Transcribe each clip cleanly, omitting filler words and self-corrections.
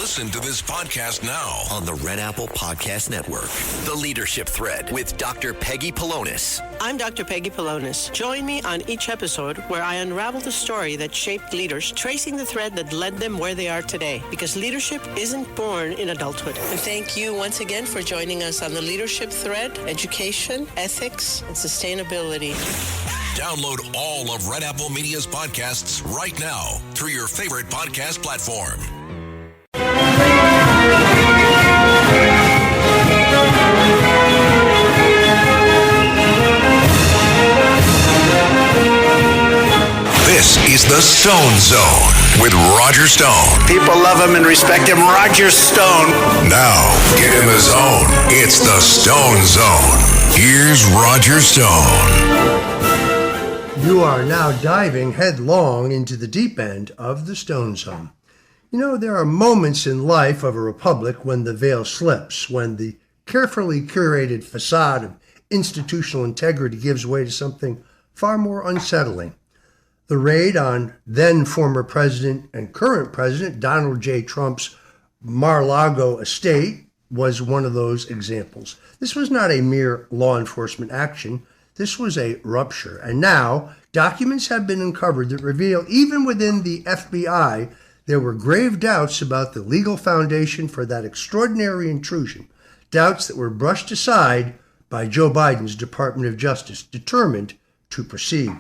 Listen to this podcast now on the Red Apple Podcast Network. The Leadership Thread with Dr. Peggy Polonis. I'm Dr. Peggy Polonis. Join me on each episode where I unravel the story that shaped leaders, tracing the thread that led them where they are today. Because leadership isn't born in adulthood. And thank you once again for joining us on the Leadership Thread, education, ethics, and sustainability. Download all of Red Apple Media's podcasts right now through your favorite podcast platform. This is the Stone Zone with Roger Stone. People love him and respect him. Roger Stone. Now, get in the zone. It's the Stone Zone. Here's Roger Stone. You are now diving headlong into the deep end of the Stone Zone. You know, there are moments in life of a republic when the veil slips, when the carefully curated facade of institutional integrity gives way to something far more unsettling. The raid on then former President and current President Donald J. Trump's Mar-a-Lago estate was one of those examples. This was not a mere law enforcement action. This was a rupture. And now documents have been uncovered that reveal even within the FBI there were grave doubts about the legal foundation for that extraordinary intrusion, doubts that were brushed aside by Joe Biden's Department of Justice, determined to proceed.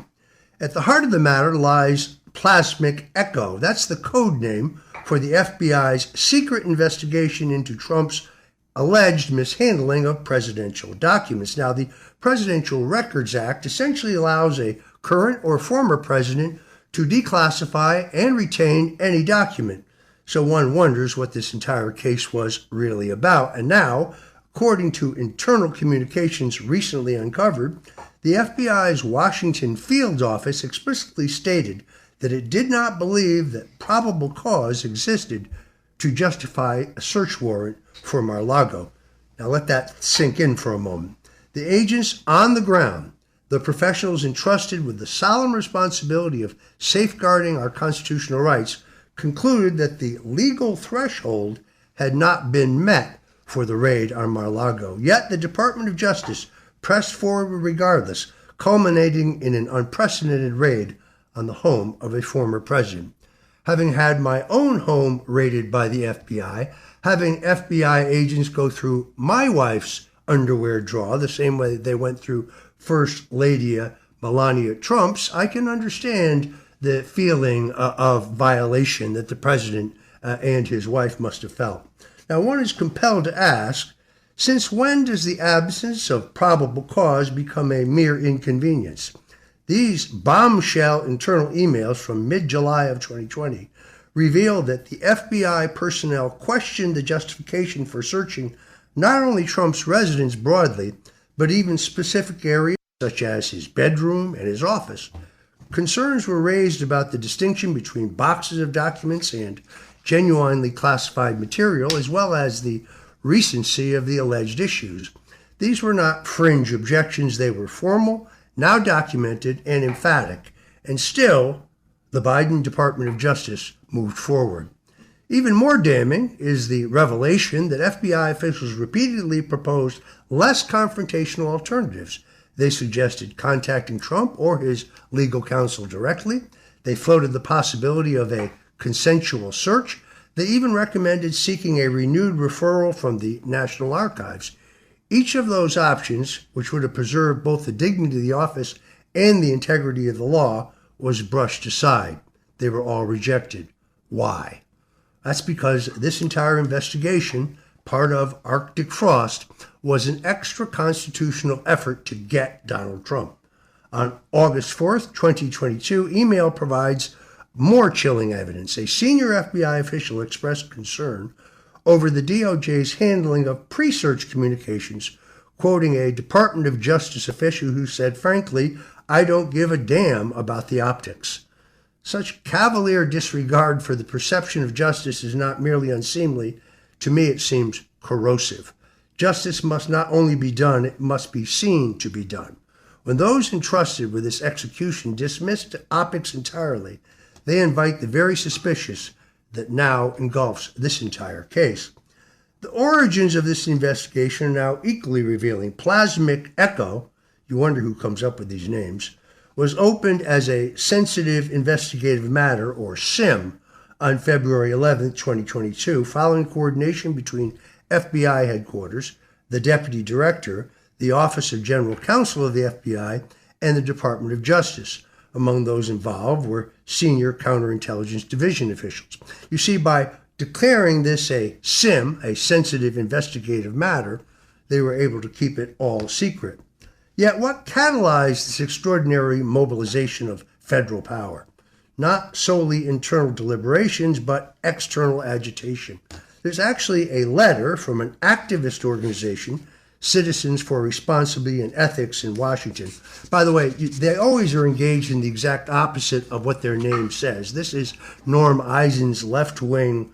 At the heart of the matter lies Plasmic Echo. That's the code name for the FBI's secret investigation into Trump's alleged mishandling of presidential documents. Now, the Presidential Records Act essentially allows a current or former president to declassify and retain any document. So one wonders what this entire case was really about. And now, according to internal communications recently uncovered, the FBI's Washington Field Office explicitly stated that it did not believe that probable cause existed to justify a search warrant for Mar-a-Lago. Now let that sink in for a moment. The agents on the ground, the professionals entrusted with the solemn responsibility of safeguarding our constitutional rights, concluded that the legal threshold had not been met for the raid on Mar-a-Lago. Yet the Department of Justice pressed forward regardless, culminating in an unprecedented raid on the home of a former president. Having had my own home raided by the FBI, having FBI agents go through my wife's underwear drawer, the same way they went through First Lady Melania Trump's, I can understand the feeling of violation that the president and his wife must have felt. Now, one is compelled to ask, since when does the absence of probable cause become a mere inconvenience? These bombshell internal emails from mid-July of 2020 reveal that the FBI personnel questioned the justification for searching not only Trump's residence broadly, but even specific areas such as his bedroom and his office. Concerns were raised about the distinction between boxes of documents and genuinely classified material, as well as the recency of the alleged issues. These were not fringe objections. They were formal, now documented, and emphatic. And still, the Biden Department of Justice moved forward. Even more damning is the revelation that FBI officials repeatedly proposed less confrontational alternatives. They suggested contacting Trump or his legal counsel directly. They floated the possibility of a consensual search. They even recommended seeking a renewed referral from the National Archives. Each of those options, which would have preserved both the dignity of the office and the integrity of the law, was brushed aside. They were all rejected. Why? That's because this entire investigation, part of Arctic Frost, was an extra-constitutional effort to get Donald Trump. On August 4th, 2022, email provides more chilling evidence. A senior FBI official expressed concern over the DOJ's handling of pre-search communications, quoting a Department of Justice official who said, frankly, I don't give a damn about the optics. Such cavalier disregard for the perception of justice is not merely unseemly. To me, it seems corrosive. Justice must not only be done, it must be seen to be done. When those entrusted with this execution dismiss optics entirely, they invite the very suspicious, that now engulfs this entire case. The origins of this investigation are now equally revealing. Plasmic Echo, you wonder who comes up with these names, was opened as a sensitive investigative matter, or SIM, on February 11, 2022, following coordination between FBI headquarters, the Deputy Director, the Office of General Counsel of the FBI, and the Department of Justice. Among those involved were senior counterintelligence division officials. You see, by declaring this a SIM, a sensitive investigative matter, they were able to keep it all secret. Yet what catalyzed this extraordinary mobilization of federal power? Not solely internal deliberations, but external agitation. There's actually a letter from an activist organization, Citizens for Responsibility and Ethics in Washington. By the way, they always are engaged in the exact opposite of what their name says. This is Norm Eisen's left-wing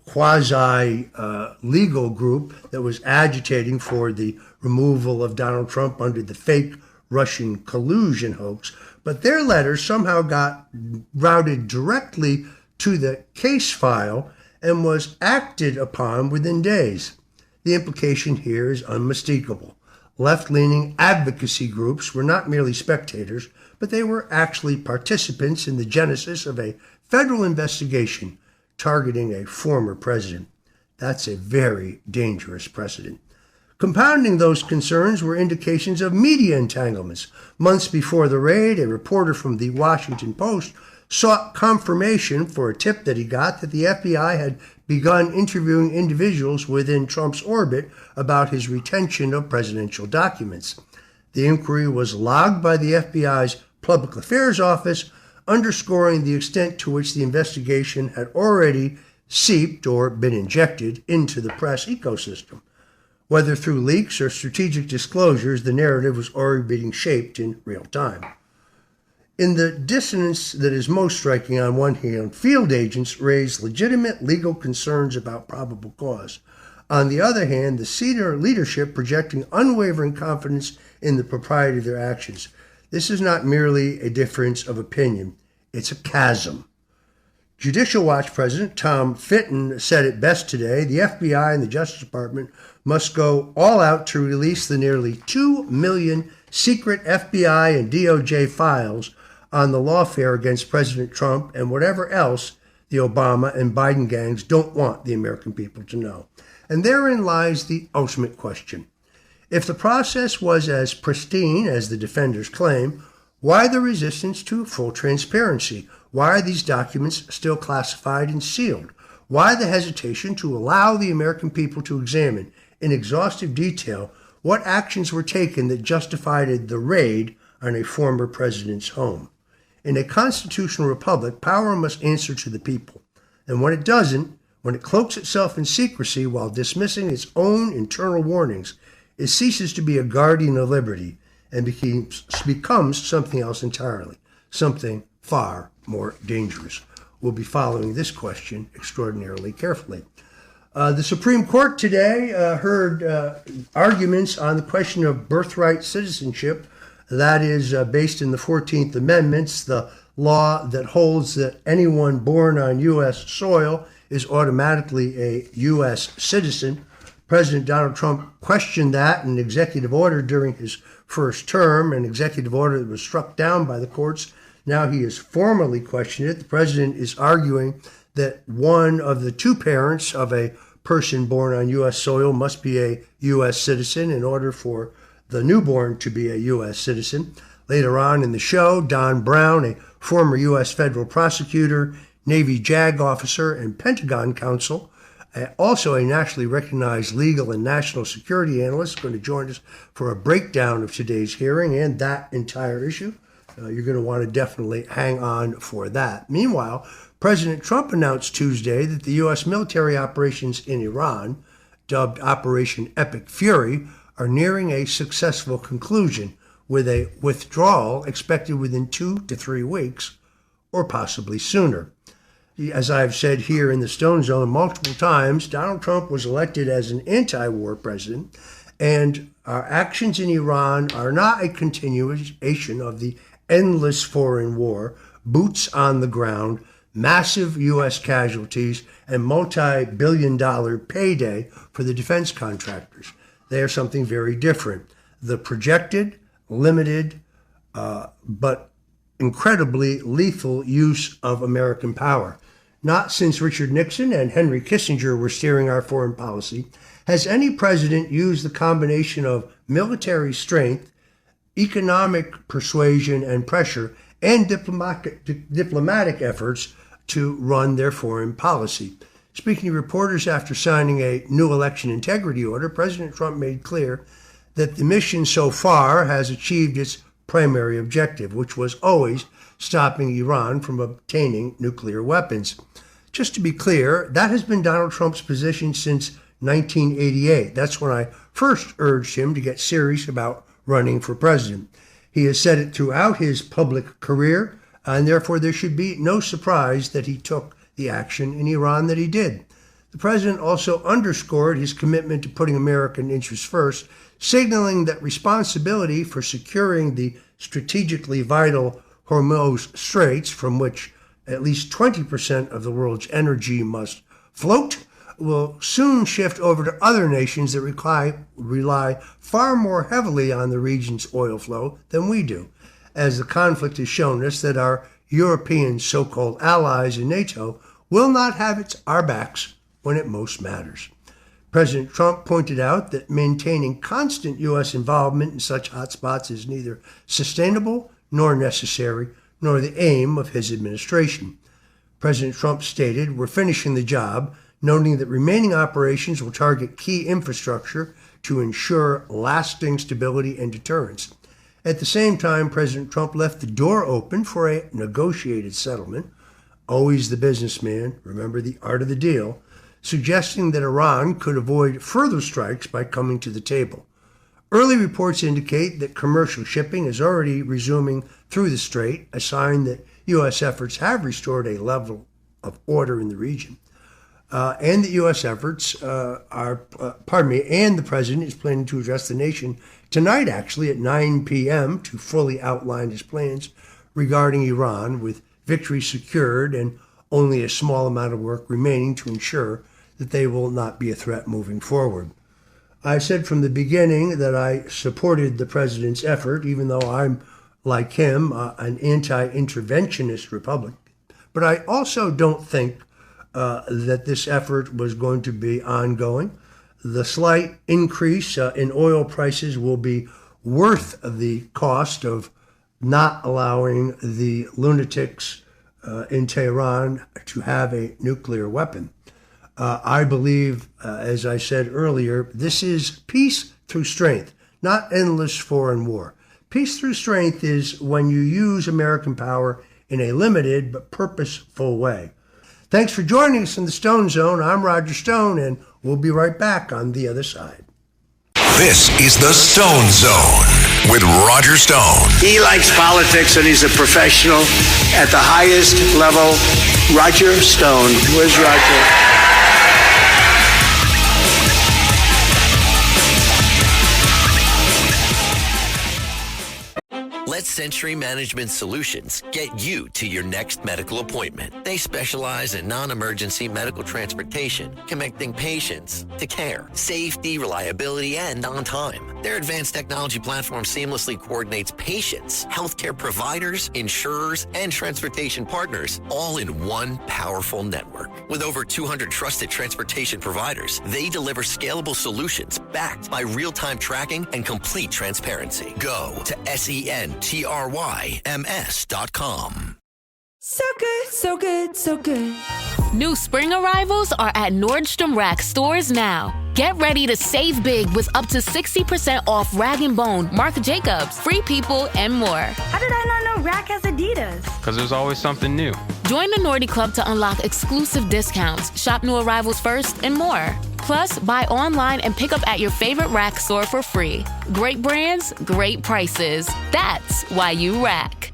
quasi-legal group that was agitating for the removal of Donald Trump under the fake Russian collusion hoax. But their letter somehow got routed directly to the case file and was acted upon within days. The implication here is unmistakable. Left-leaning advocacy groups were not merely spectators, but they were actually participants in the genesis of a federal investigation targeting a former president. That's a very dangerous precedent. Compounding those concerns were indications of media entanglements. Months before the raid, a reporter from the Washington Post sought confirmation for a tip that he got that the FBI had begun interviewing individuals within Trump's orbit about his retention of presidential documents. The inquiry was logged by the FBI's Public Affairs Office, underscoring the extent to which the investigation had already seeped or been injected into the press ecosystem. Whether through leaks or strategic disclosures, the narrative was already being shaped in real time. In the dissonance that is most striking, on one hand, field agents raised legitimate legal concerns about probable cause. On the other hand, the senior leadership projecting unwavering confidence in the propriety of their actions. This is not merely a difference of opinion, it's a chasm. Judicial Watch President Tom Fitton said it best today: the FBI and the Justice Department must go all out to release the nearly 2 million secret FBI and DOJ files on the lawfare against President Trump and whatever else the Obama and Biden gangs don't want the American people to know. And therein lies the ultimate question. If the process was as pristine as the defenders claim, why the resistance to full transparency? Why are these documents still classified and sealed? Why the hesitation to allow the American people to examine in exhaustive detail what actions were taken that justified the raid on a former president's home? In a constitutional republic, power must answer to the people. And when it doesn't, when it cloaks itself in secrecy while dismissing its own internal warnings, it ceases to be a guardian of liberty and becomes something else entirely, something far more dangerous. We'll be following this question extraordinarily carefully. The Supreme Court today heard arguments on the question of birthright citizenship. That is based in the 14th Amendment, the law that holds that anyone born on U.S. soil is automatically a U.S. citizen. President Donald Trump questioned that in an executive order during his first term, an executive order that was struck down by the courts. Now he has formally questioned it. The president is arguing that one of the two parents of a person born on U.S. soil must be a U.S. citizen in order for the newborn to be a U.S. citizen. Later on in the show, Don Brown, a former U.S. federal prosecutor, Navy JAG officer, and Pentagon counsel, also a nationally recognized legal and national security analyst, is going to join us for a breakdown of today's hearing and that entire issue. You're going to want to definitely hang on for that. Meanwhile, President Trump announced Tuesday that the U.S. military operations in Iran, dubbed Operation Epic Fury, are nearing a successful conclusion, with a withdrawal expected within 2 to 3 weeks, or possibly sooner. As I've said here in the Stone Zone multiple times, Donald Trump was elected as an anti-war president, and our actions in Iran are not a continuation of the endless foreign war, boots on the ground, massive U.S. casualties, and multi-billion-dollar payday for the defense contractors. They are something very different. The projected, limited, but incredibly lethal use of American power. Not since Richard Nixon and Henry Kissinger were steering our foreign policy has any president used the combination of military strength, economic persuasion and pressure, and diplomatic efforts to run their foreign policy. Speaking to reporters after signing a new election integrity order, President Trump made clear that the mission so far has achieved its primary objective, which was always stopping Iran from obtaining nuclear weapons. Just to be clear, that has been Donald Trump's position since 1988. That's when I first urged him to get serious about running for president. He has said it throughout his public career, and therefore there should be no surprise that he took the action in Iran that he did. The president also underscored his commitment to putting American interests first, signaling that responsibility for securing the strategically vital Hormuz Straits, from which at least 20% of the world's energy must float, will soon shift over to other nations that rely far more heavily on the region's oil flow than we do, as the conflict has shown us that our European so-called allies in NATO will not have our backs when it most matters. President Trump pointed out that maintaining constant U.S. involvement in such hotspots is neither sustainable nor necessary, nor the aim of his administration. President Trump stated, "We're finishing the job," noting that remaining operations will target key infrastructure to ensure lasting stability and deterrence. At the same time, President Trump left the door open for a negotiated settlement, always the businessman, remember the art of the deal, suggesting that Iran could avoid further strikes by coming to the table. Early reports indicate that commercial shipping is already resuming through the strait, a sign that U.S. efforts have restored a level of order in the region. And that U.S. efforts and the president is planning to address the nation tonight, actually, at 9 p.m. to fully outline his plans regarding Iran, with victory secured and only a small amount of work remaining to ensure that they will not be a threat moving forward. I said from the beginning that I supported the president's effort, even though I'm, like him, an anti-interventionist Republican. But I also don't think that this effort was going to be ongoing. The slight increase in oil prices will be worth the cost of not allowing the lunatics in Tehran to have a nuclear weapon. I believe, as I said earlier, this is peace through strength, not endless foreign war. Peace through strength is when you use American power in a limited but purposeful way. Thanks for joining us in the Stone Zone. I'm Roger Stone, and we'll be right back on the other side. This is the Stone Zone with Roger Stone. He likes politics and he's a professional at the highest level. Roger Stone. Where's Roger? Let Century Management Solutions get you to your next medical appointment. They specialize in non-emergency medical transportation, connecting patients to care, safety, reliability, and on time. Their advanced technology platform seamlessly coordinates patients, healthcare providers, insurers, and transportation partners all in one powerful network. With over 200 trusted transportation providers, they deliver scalable solutions backed by real-time tracking and complete transparency. Go to SENTRYMS.com. So good, so good, so good. New spring arrivals are at Nordstrom Rack stores now. Get ready to save big with up to 60% off Rag & Bone, Marc Jacobs, Free People, and more. How did I not know Rack has Adidas? Because there's always something new. Join the Nordy Club to unlock exclusive discounts, shop new arrivals first, and more. Plus, buy online and pick up at your favorite Rack store for free. Great brands, great prices. That's why you Rack.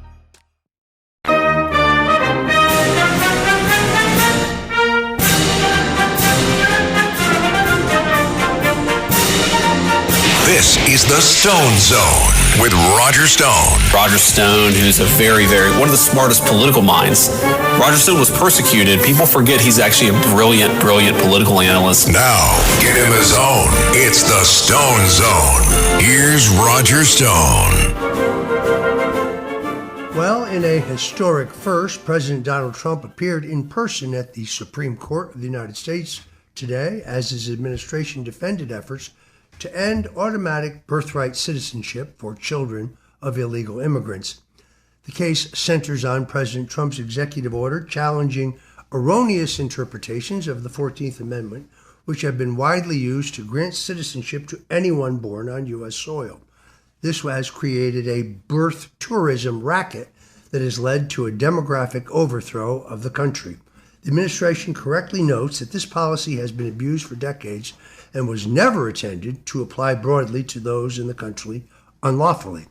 This is the Stone Zone with Roger Stone. Roger Stone, who's a one of the smartest political minds. Roger Stone was persecuted. People forget he's actually a brilliant political analyst. Now, get in the zone. It's the Stone Zone. Here's Roger Stone. Well, in a historic first, President Donald Trump appeared in person at the Supreme Court of the United States today as his administration defended efforts to end automatic birthright citizenship for children of illegal immigrants. The case centers on President Trump's executive order challenging erroneous interpretations of the 14th Amendment, which have been widely used to grant citizenship to anyone born on U.S. soil. This has created a birth tourism racket that has led to a demographic overthrow of the country. The administration correctly notes that this policy has been abused for decades and was never intended to apply broadly to those in the country unlawfully.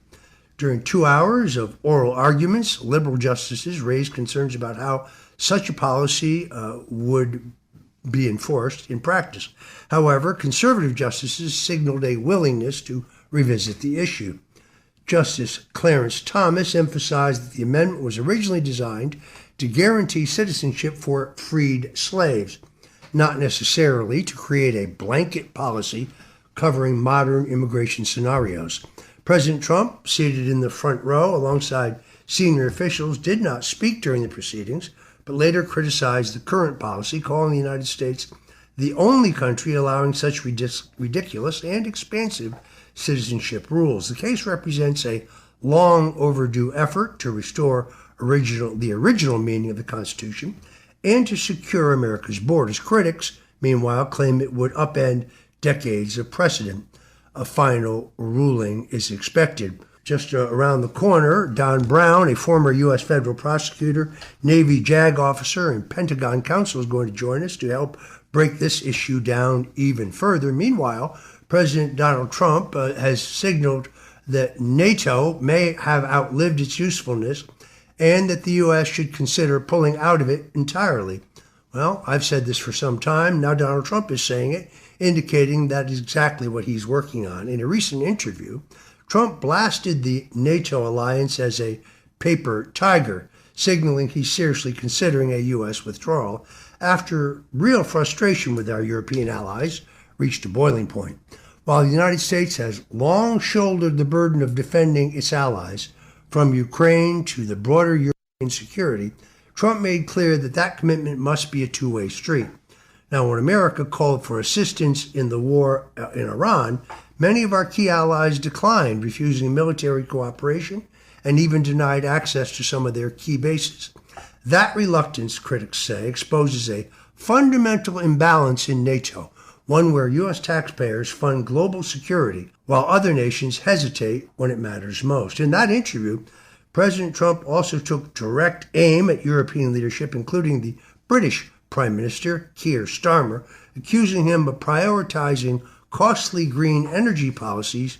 During 2 hours of oral arguments, liberal justices raised concerns about how such a policy would be enforced in practice. However, conservative justices signaled a willingness to revisit the issue. Justice Clarence Thomas emphasized that the amendment was originally designed to guarantee citizenship for freed slaves, not necessarily to create a blanket policy covering modern immigration scenarios. President Trump, seated in the front row alongside senior officials, did not speak during the proceedings, but later criticized the current policy, calling the United States the only country allowing such ridiculous and expansive citizenship rules. The case represents a long overdue effort to restore the original meaning of the Constitution and to secure America's borders. Critics, meanwhile, claim it would upend decades of precedent. A final ruling is expected. Just around the corner, Don Brown, a former U.S. federal prosecutor, Navy JAG officer, and Pentagon counsel, is going to join us to help break this issue down even further. Meanwhile, President Donald Trump has signaled that NATO may have outlived its usefulness and that the U.S. should consider pulling out of it entirely. Well, I've said this for some time. Now Donald Trump is saying it, indicating that is exactly what he's working on. In a recent interview, Trump blasted the NATO alliance as a paper tiger, signaling he's seriously considering a U.S. withdrawal after real frustration with our European allies reached a boiling point. While the United States has long shouldered the burden of defending its allies, from Ukraine to the broader European security, Trump made clear that that commitment must be a two-way street. Now, when America called for assistance in the war in Iran, many of our key allies declined, refusing military cooperation and even denied access to some of their key bases. That reluctance, critics say, exposes a fundamental imbalance in NATO, one where U.S. taxpayers fund global security while other nations hesitate when it matters most. In that interview, President Trump also took direct aim at European leadership, including the British Prime Minister, Keir Starmer, accusing him of prioritizing costly green energy policies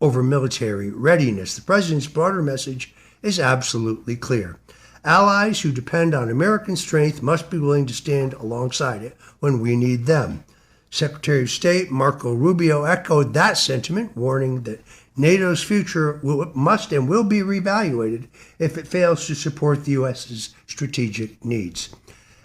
over military readiness. The president's broader message is absolutely clear. Allies who depend on American strength must be willing to stand alongside it when we need them. Secretary of State Marco Rubio echoed that sentiment, warning that NATO's future must and will be reevaluated if it fails to support the U.S.'s strategic needs.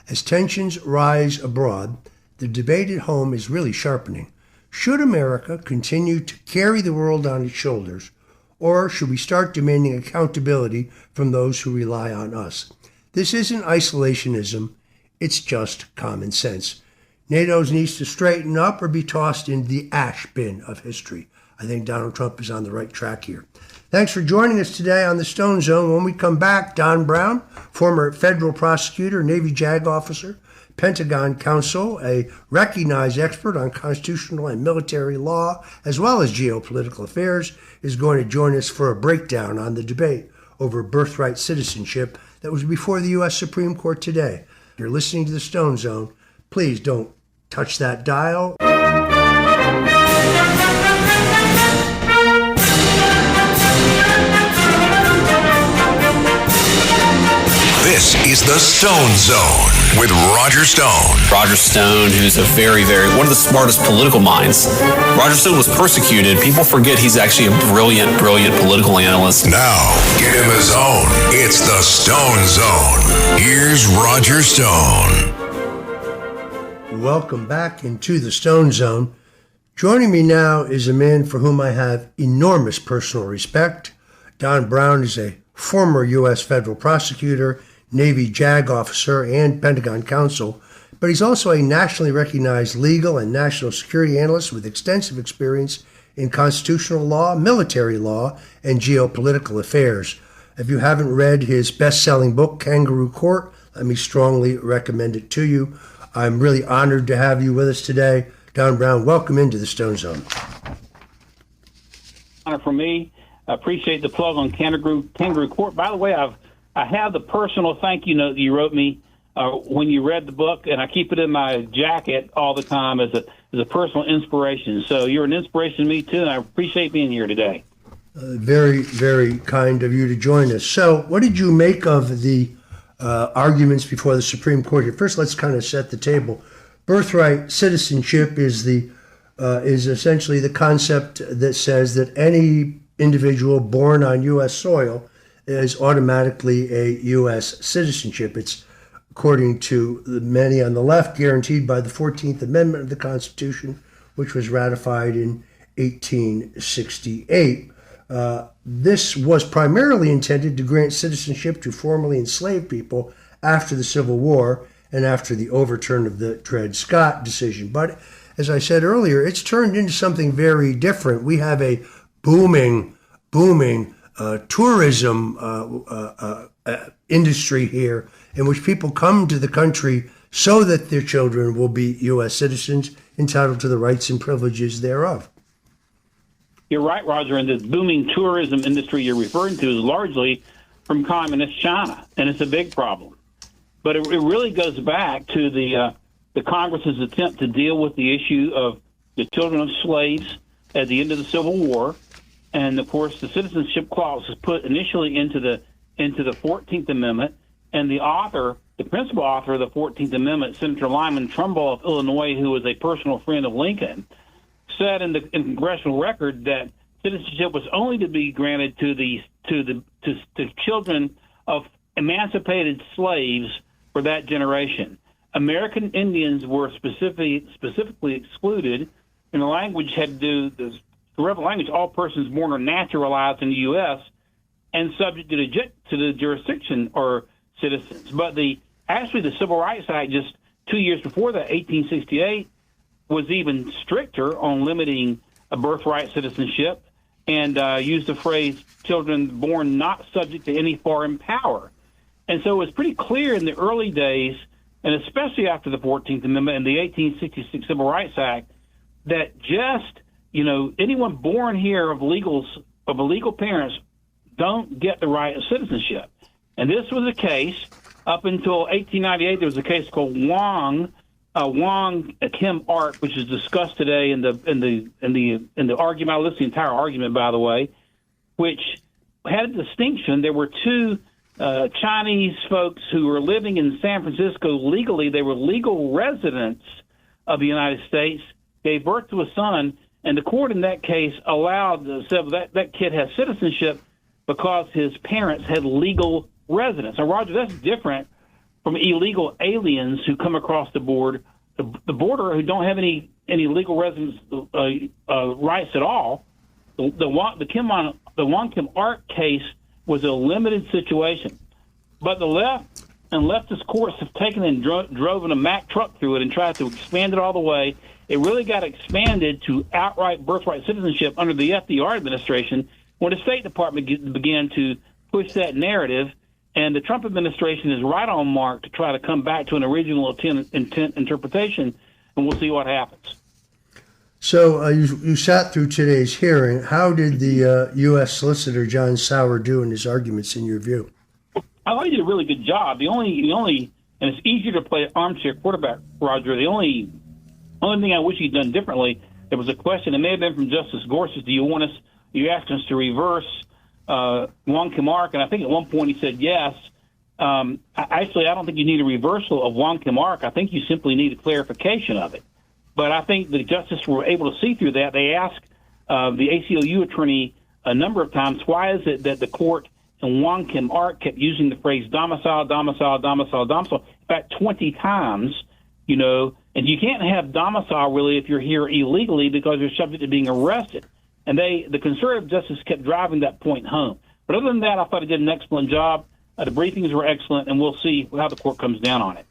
As tensions rise abroad, the debate at home is really sharpening. Should America continue to carry the world on its shoulders, or should we start demanding accountability from those who rely on us? This isn't isolationism, it's just common sense. NATO needs to straighten up or be tossed in the ash bin of history. I think Donald Trump is on the right track here. Thanks for joining us today on the Stone Zone. When we come back, Don Brown, former federal prosecutor, Navy JAG officer, Pentagon counsel, a recognized expert on constitutional and military law, as well as geopolitical affairs, is going to join us for a breakdown on the debate over birthright citizenship that was before the U.S. Supreme Court today. If you're listening to the Stone Zone, please don't touch that dial. This is the Stone Zone with Roger Stone. Roger Stone, who's a one of the smartest political minds. Roger Stone was persecuted. People forget he's actually a brilliant political analyst. Now, get him his own. It's the Stone Zone. Here's Roger Stone. Welcome back into the Stone Zone. Joining me now is a man for whom I have enormous personal respect. Don Brown is a former U.S. federal prosecutor, Navy JAG officer, and Pentagon counsel, but he's also a nationally recognized legal and national security analyst with extensive experience in constitutional law, military law, and geopolitical affairs. If you haven't read his best-selling book, Kangaroo Court, let me strongly recommend it to you. I'm really honored to have you with us today. Don Brown, welcome into the Stone Zone. Honor for me. I appreciate the plug on Kangaroo Court. By the way, I have the personal thank you note that you wrote me when you read the book, and I keep it in my jacket all the time as a personal inspiration. So you're an inspiration to me, too, and I appreciate being here today. Very, very kind of you to join us. So what did you make of the arguments before the Supreme Court here? First, let's kind of set the table. Birthright citizenship is essentially the concept that says that any individual born on U.S. soil is automatically a U.S. citizenship. It's, according to many on the left, guaranteed by the 14th Amendment of the Constitution, which was ratified in 1868. This was primarily intended to grant citizenship to formerly enslaved people after the Civil War and after the overturn of the Dred Scott decision. But as I said earlier, it's turned into something very different. We have a booming tourism industry here in which people come to the country so that their children will be U.S. citizens entitled to the rights and privileges thereof. You're right, Roger, and the booming tourism industry you're referring to is largely from communist China, and it's a big problem. But it really goes back to the Congress's attempt to deal with the issue of the children of slaves at the end of the Civil War, and of course the citizenship clause was put initially into the 14th Amendment, and the principal author of the 14th Amendment, Senator Lyman Trumbull of Illinois, who was a personal friend of Lincoln, said in the congressional record that citizenship was only to be granted to children of emancipated slaves for that generation. American Indians were specifically excluded, and the language had to do the language. All persons born or naturalized in the U.S. and subject to the jurisdiction are citizens. But the Civil Rights Act just 2 years before that, 1868, was even stricter on limiting a birthright citizenship and used the phrase children born not subject to any foreign power. And so it was pretty clear in the early days, and especially after the 14th Amendment and the 1866 Civil Rights Act, that just, anyone born here of legal parents don't get the right of citizenship. And this was the case up until 1898. There was a case called Wong Kim Ark, which is discussed today in the argument. I listened to the entire argument, by the way, which had a distinction. There were two Chinese folks who were living in San Francisco legally. They were legal residents of the United States, gave birth to a son, and the court in that case allowed that kid has citizenship because his parents had legal residence. Now, Roger, that's different from illegal aliens who come across the border who don't have any legal residence rights at all. The Wong Kim Ark case was a limited situation, but the left and leftist courts have taken and drove in a Mack truck through it and tried to expand it all the way. It really got expanded to outright birthright citizenship under the FDR administration when the State Department began to push that narrative. And the Trump administration is right on mark to try to come back to an original intent interpretation, and we'll see what happens. So you sat through today's hearing. How did the U.S. Solicitor John Sauer do in his arguments, in your view? I thought he did a really good job. The only, and it's easier to play armchair quarterback, Roger. The only thing I wish he'd done differently. There was a question. It may have been from Justice Gorsuch. You asked us to reverse Wong Kim Ark, and I think at one point he said yes. Actually, I don't think you need a reversal of Wong Kim Ark. I think you simply need a clarification of it. But I think the justices were able to see through that. They asked the ACLU attorney a number of times, why is it that the court in Wong Kim Ark kept using the phrase domicile, domicile, domicile, domicile, about 20 times, and you can't have domicile really if you're here illegally because you're subject to being arrested. And the conservative justice kept driving that point home. But other than that, I thought he did an excellent job. The briefings were excellent, and we'll see how the court comes down on it.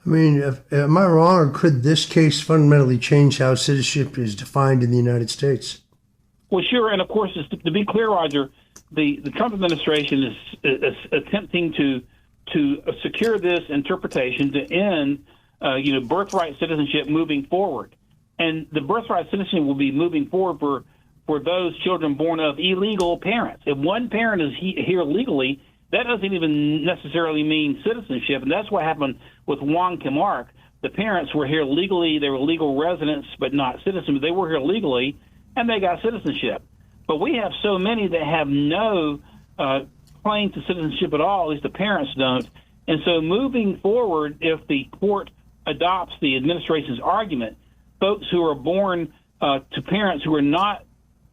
I mean, am I wrong, or could this case fundamentally change how citizenship is defined in the United States? Well, sure, and of course, to be clear, Roger, the Trump administration is attempting to secure this interpretation to end, birthright citizenship moving forward. And the birthright citizenship will be moving forward for those children born of illegal parents. If one parent is here legally, that doesn't even necessarily mean citizenship, and that's what happened with Wong Kim Ark. The parents were here legally; they were legal residents, but not citizens. They were here legally, and they got citizenship. But we have so many that have no claim to citizenship at all. At least the parents don't. And so, moving forward, if the court adopts the administration's argument, folks who are born to parents who are not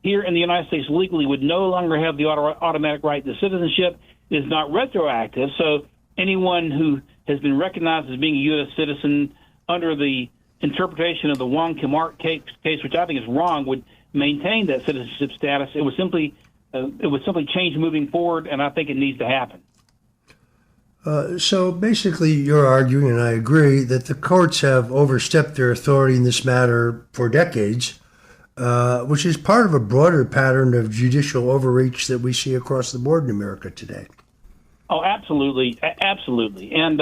here in the United States legally would no longer have the automatic right to citizenship. Is not retroactive, so anyone who has been recognized as being a U.S. citizen under the interpretation of the Wong Kim Ark case, which I think is wrong, would maintain that citizenship status. It would simply change moving forward, and I think it needs to happen. So basically, you're arguing, and I agree, that the courts have overstepped their authority in this matter for decades, which is part of a broader pattern of judicial overreach that we see across the board in America today. Oh, absolutely, absolutely, and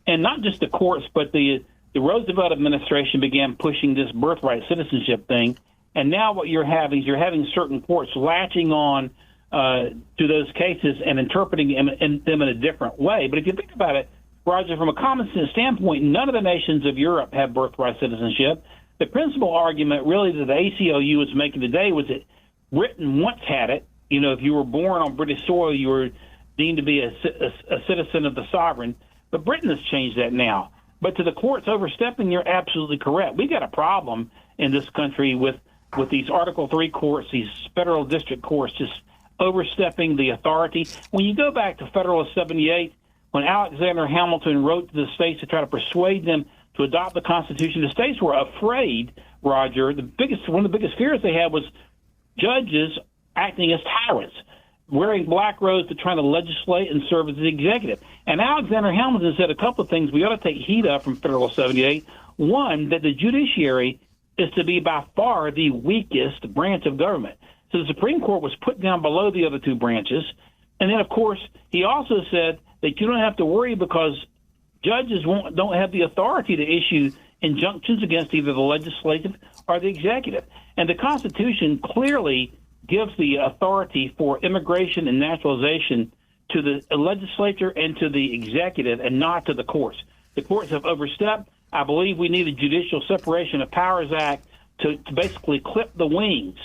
not just the courts, but the Roosevelt administration began pushing this birthright citizenship thing, and now what you're having is certain courts latching on to those cases and interpreting them in a different way. But if you think about it, Roger, from a common sense standpoint, none of the nations of Europe have birthright citizenship. The principal argument really that the ACLU is making today was that Britain once had it. If you were born on British soil, you were deemed to be a citizen of the sovereign. But Britain has changed that now. But to the courts overstepping, you're absolutely correct. We got a problem in this country with these Article III courts, these federal district courts, just overstepping the authority. When you go back to Federalist 78, when Alexander Hamilton wrote to the states to try to persuade them to adopt the Constitution, the states were afraid, Roger. One of the biggest fears they had was judges acting as tyrants, wearing black robes to try to legislate and serve as the executive. And Alexander Hamilton said a couple of things we ought to take heed of from Federal 78. One, that the judiciary is to be by far the weakest branch of government. So the Supreme Court was put down below the other two branches. And then, of course, he also said that you don't have to worry because judges don't have the authority to issue injunctions against either the legislative or the executive. And the Constitution clearly gives the authority for immigration and naturalization to the legislature and to the executive and not to the courts. The courts have overstepped. I believe we need a Judicial Separation of Powers Act to basically clip the wings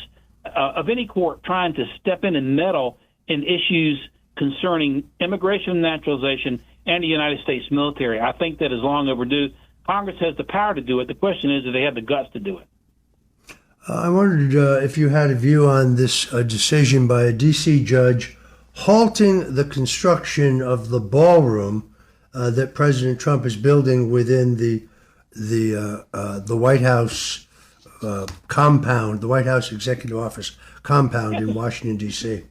of any court trying to step in and meddle in issues concerning immigration and naturalization and the United States military. I think that is long overdue. Congress has the power to do it. The question is, do they have the guts to do it? I wondered if you had a view on this decision by a D.C. judge halting the construction of the ballroom that President Trump is building within the White House compound, the White House Executive Office compound in Washington, D.C.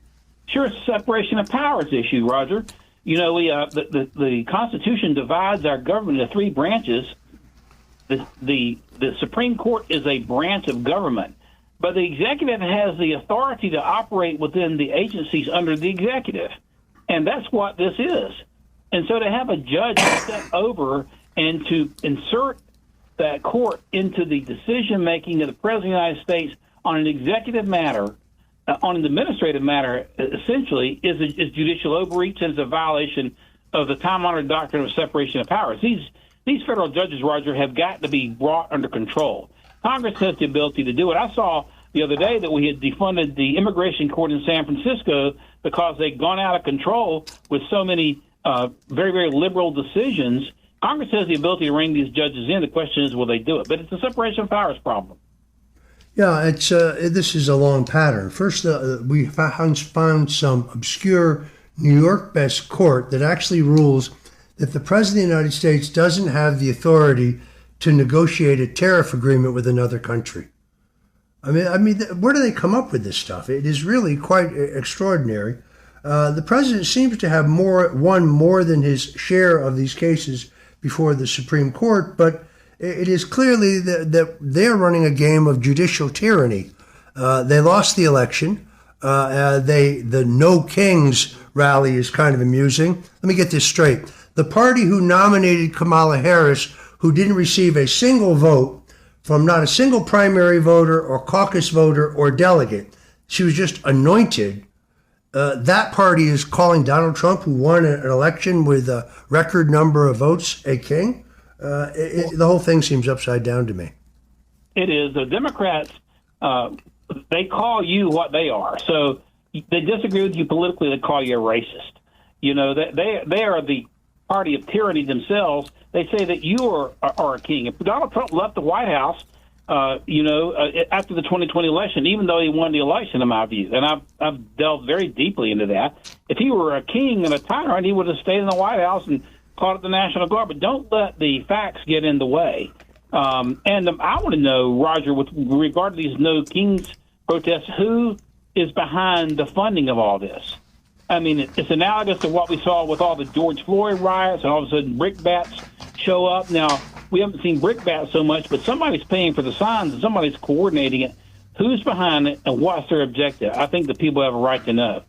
Sure, it's a separation of powers issue, Roger. The Constitution divides our government into three branches. The Supreme Court is a branch of government, but the executive has the authority to operate within the agencies under the executive, and that's what this is. And so to have a judge step over and to insert that court into the decision-making of the President of the United States on an executive matter, on an administrative matter, essentially, is judicial overreach and is a violation of the time-honored doctrine of separation of powers. These federal judges, Roger, have got to be brought under control. Congress has the ability to do it. I saw the other day that we had defunded the immigration court in San Francisco because they'd gone out of control with so many very, very liberal decisions. Congress has the ability to rein these judges in. The question is, will they do it? But it's a separation of powers problem. Yeah, this is a long pattern. First, we found some obscure New York-based court that actually rules that the President of the United States doesn't have the authority to negotiate a tariff agreement with another country. I mean, where do they come up with this stuff? It is really quite extraordinary. The president seems to have won more than his share of these cases before the Supreme Court, but it is clearly that they're running a game of judicial tyranny. They lost the election. The No Kings rally is kind of amusing. Let me get this straight. The party who nominated Kamala Harris, who didn't receive a single vote from not a single primary voter or caucus voter or delegate, she was just anointed. That party is calling Donald Trump, who won an election with a record number of votes, a king. The whole thing seems upside down to me. It is. The Democrats, they call you what they are. So they disagree with you politically, they call you a racist. You know, they are the party of tyranny themselves. They say that you are a king. If Donald Trump left the White House, after the 2020 election, even though he won the election, in my view, and I've delved very deeply into that, if he were a king and a tyrant, he would have stayed in the White House and called it the National Guard. But don't let the facts get in the way. I want to know, Roger, with regard to these No Kings protests, who is behind the funding of all this? I mean, it's analogous to what we saw with all the George Floyd riots, and all of a sudden brickbats show up. Now, we haven't seen brickbats so much, but somebody's paying for the signs and somebody's coordinating it. Who's behind it and what's their objective? I think the people have a right to know.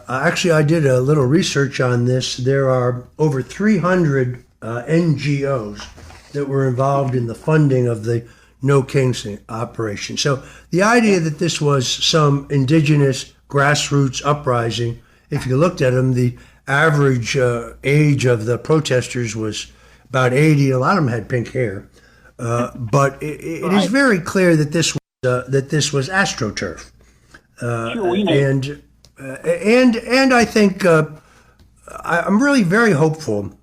Actually, I did a little research on this. There are over 300 NGOs that were involved in the funding of the No Kings operation. So the idea that this was some indigenous grassroots uprising, if you looked at them, the average age of the protesters was about 80. A lot of them had pink hair. But it is very clear that this was AstroTurf. And I think I'm really very hopeful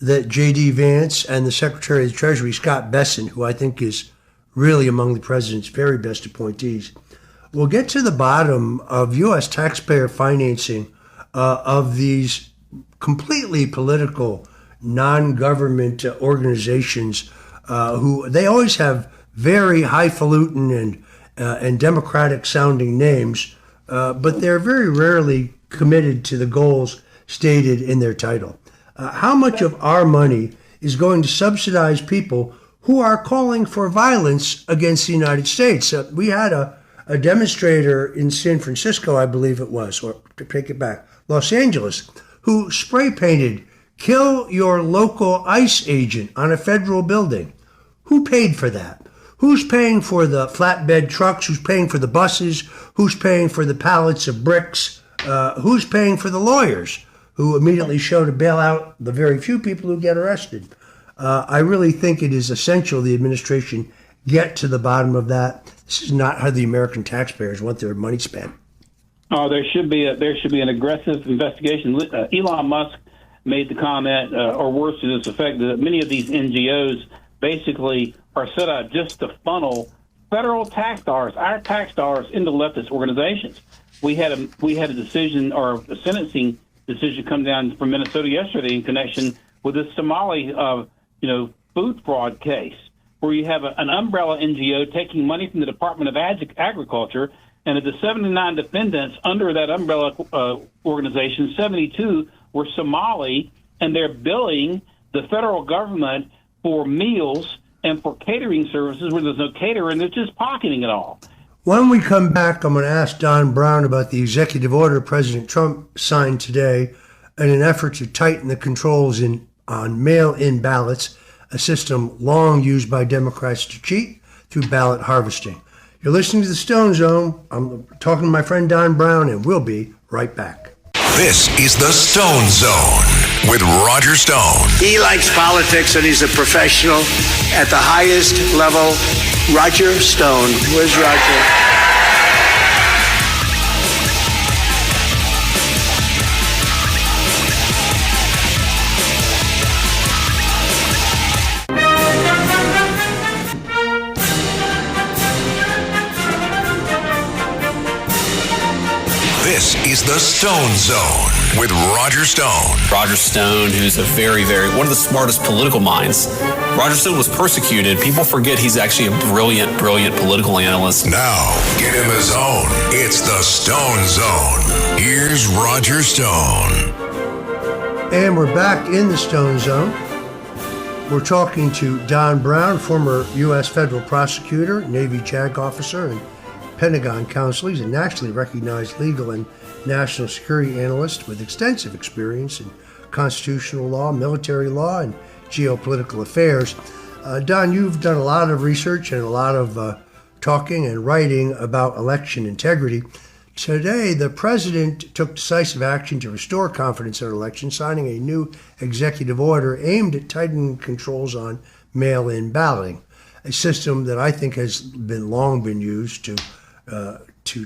that J.D. Vance and the Secretary of the Treasury, Scott Bessent, who I think is really among the president's very best appointees, will get to the bottom of U.S. taxpayer financing of these completely political, non-government organizations who they always have very highfalutin and democratic-sounding names, but they're very rarely committed to the goals stated in their title. How much of our money is going to subsidize people who are calling for violence against the United States? We had a demonstrator in San Francisco, I believe it was, or to take it back, Los Angeles, who spray painted, "Kill your local ICE agent" on a federal building. Who paid for that? Who's paying for the flatbed trucks? Who's paying for the buses? Who's paying for the pallets of bricks? Who's paying for the lawyers who immediately show to bail out the very few people who get arrested? I really think it is essential the administration get to the bottom of that. This is not how the American taxpayers want their money spent. Oh, there should be an aggressive investigation. Elon Musk made the comment, or worse to this effect, that many of these NGOs basically are set up just to funnel federal tax dollars, our tax dollars, into leftist organizations. We had a decision, or a sentencing decision, come down from Minnesota yesterday in connection with this Somali, food fraud case, where you have an umbrella NGO taking money from the Department of Agriculture, and of the 79 defendants under that umbrella organization, 72 were Somali, and they're billing the federal government for meals and for catering services where there's no caterer, and they're just pocketing it all. When we come back, I'm going to ask Don Brown about the executive order President Trump signed today in an effort to tighten the controls on mail-in ballots, a system long used by Democrats to cheat through ballot harvesting. You're listening to the Stone Zone. I'm talking to my friend Don Brown, and we'll be right back. This is the Stone Zone with Roger Stone. He likes politics, and he's a professional at the highest level. Roger Stone. Where's Roger? This is the Stone Zone with Roger Stone. Roger Stone, who's a one of the smartest political minds. Roger Stone was persecuted. People forget he's actually a brilliant political analyst. Now, get in the zone. It's the Stone Zone. Here's Roger Stone. And we're back in the Stone Zone. We're talking to Don Brown, former U.S. federal prosecutor, Navy JAG officer, and Pentagon counsel. He's a nationally recognized legal and national security analyst with extensive experience in constitutional law, military law, and geopolitical affairs. Don, you've done a lot of research and a lot of talking and writing about election integrity. Today, the president took decisive action to restore confidence in elections, signing a new executive order aimed at tightening controls on mail-in balloting, a system that I think has long been used to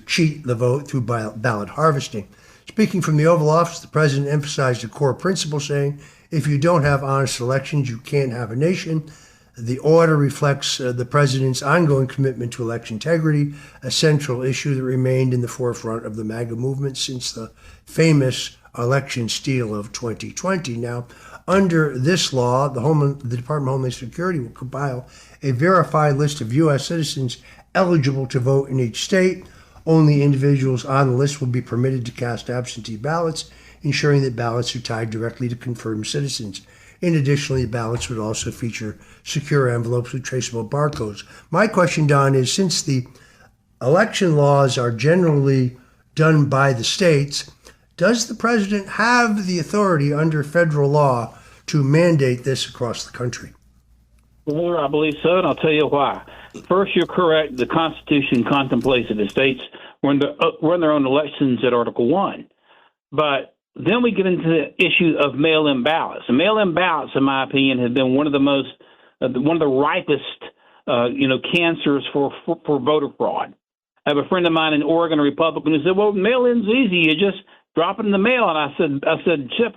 cheat the vote through ballot harvesting. Speaking from the Oval Office, the president emphasized a core principle, saying, if you don't have honest elections, you can't have a nation. The order reflects the president's ongoing commitment to election integrity, a central issue that remained in the forefront of the MAGA movement since the famous election steal of 2020. Now, under this law, the Department of Homeland Security will compile a verified list of U.S. citizens eligible to vote in each state. Only individuals on the list will be permitted to cast absentee ballots, ensuring that ballots are tied directly to confirmed citizens. Additionally, ballots would also feature secure envelopes with traceable barcodes. My question, Don, is since the election laws are generally done by the states, does the president have the authority under federal law to mandate this across the country? Well, I believe so, and I'll tell you why. First, you're correct. The Constitution contemplates that the states run their own elections at Article 1. But then we get into the issue of mail-in ballots. And mail-in ballots, in my opinion, have been one of the ripest, cancers for voter fraud. I have a friend of mine in Oregon, a Republican, who said, "Well, mail-in's easy. You just drop it in the mail." And I said, Chip,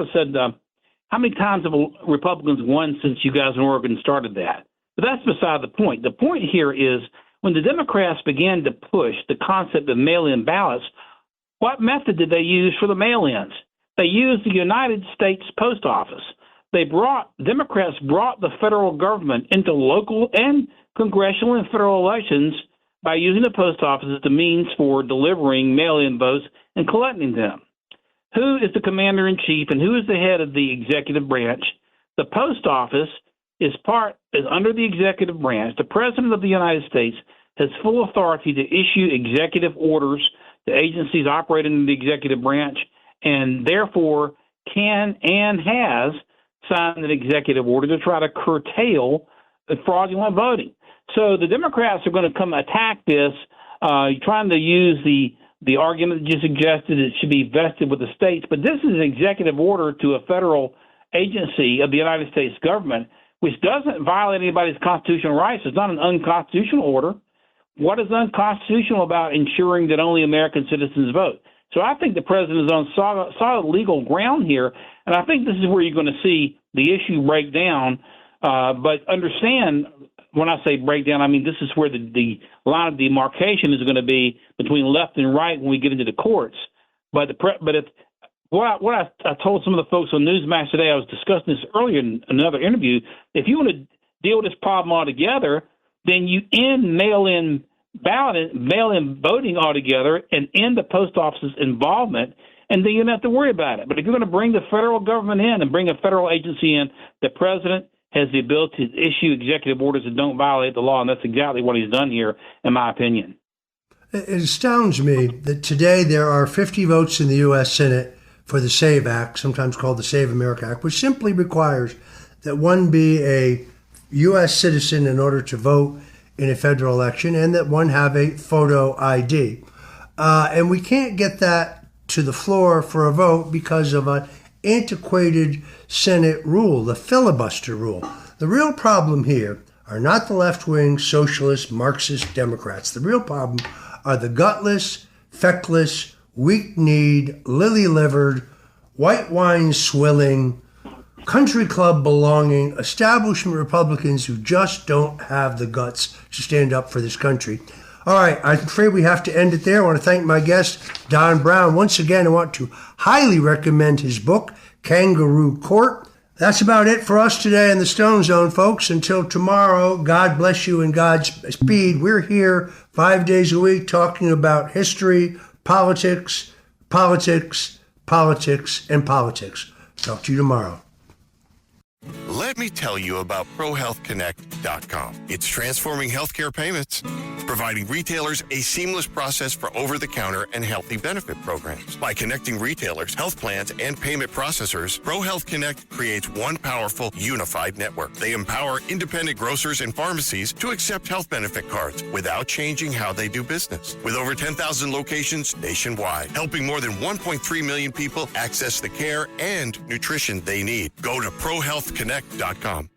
how many times have Republicans won since you guys in Oregon started that? But that's beside the point. The point here is when the Democrats began to push the concept of mail-in ballots, what method did they use for the mail-ins? They used the United States Post Office. Democrats brought the federal government into local and congressional and federal elections by using the post office as the means for delivering mail-in votes and collecting them. Who is the commander-in-chief and who is the head of the executive branch? The post office is under the executive branch. The president of the United States has full authority to issue executive orders to agencies operating in the executive branch, and therefore can and has signed an executive order to try to curtail the fraudulent voting. So the Democrats are going to come attack this, trying to use the argument that you suggested it should be vested with the states. But this is an executive order to a federal agency of the United States government, which doesn't violate anybody's constitutional rights. It's not an unconstitutional order. What is unconstitutional about ensuring that only American citizens vote? So I think the president is on solid legal ground here, and I think this is where you're going to see the issue break down. But understand, when I say break down, I mean this is where the line of demarcation is going to be between left and right when we get into the courts. But what I told some of the folks on Newsmax today, I was discussing this earlier in another interview. If you want to deal with this problem altogether, then you end mail-in voting altogether and end the post office's involvement, and then you don't have to worry about it. But if you're going to bring the federal government in and bring a federal agency in, the president has the ability to issue executive orders that don't violate the law, and that's exactly what he's done here, in my opinion. It astounds me that today there are 50 votes in the U.S. Senate for the SAVE Act, sometimes called the Save America Act, which simply requires that one be a U.S. citizen in order to vote in a federal election, and that one have a photo ID. And we can't get that to the floor for a vote because of an antiquated Senate rule, the filibuster rule. The real problem here are not the left-wing socialist Marxist Democrats. The real problem are the gutless, feckless, weak-kneed, lily-livered, white wine swilling, country club belonging establishment Republicans who just don't have the guts to stand up for this country. All right, I'm afraid we have to end it there. I want to thank my guest, Don Brown. Once again, I want to highly recommend his book, Kangaroo Court. That's about it for us today in the Stone Zone, folks. Until tomorrow, God bless you and Godspeed. We're here 5 days a week talking about history, politics, politics, politics, and politics. Talk to you tomorrow. Let me tell you about ProHealthConnect.com. It's transforming healthcare payments, providing retailers a seamless process for over-the-counter and healthy benefit programs. By connecting retailers, health plans, and payment processors, ProHealth Connect creates one powerful, unified network. They empower independent grocers and pharmacies to accept health benefit cards without changing how they do business. With over 10,000 locations nationwide, helping more than 1.3 million people access the care and nutrition they need. Go to ProHealthConnect.com.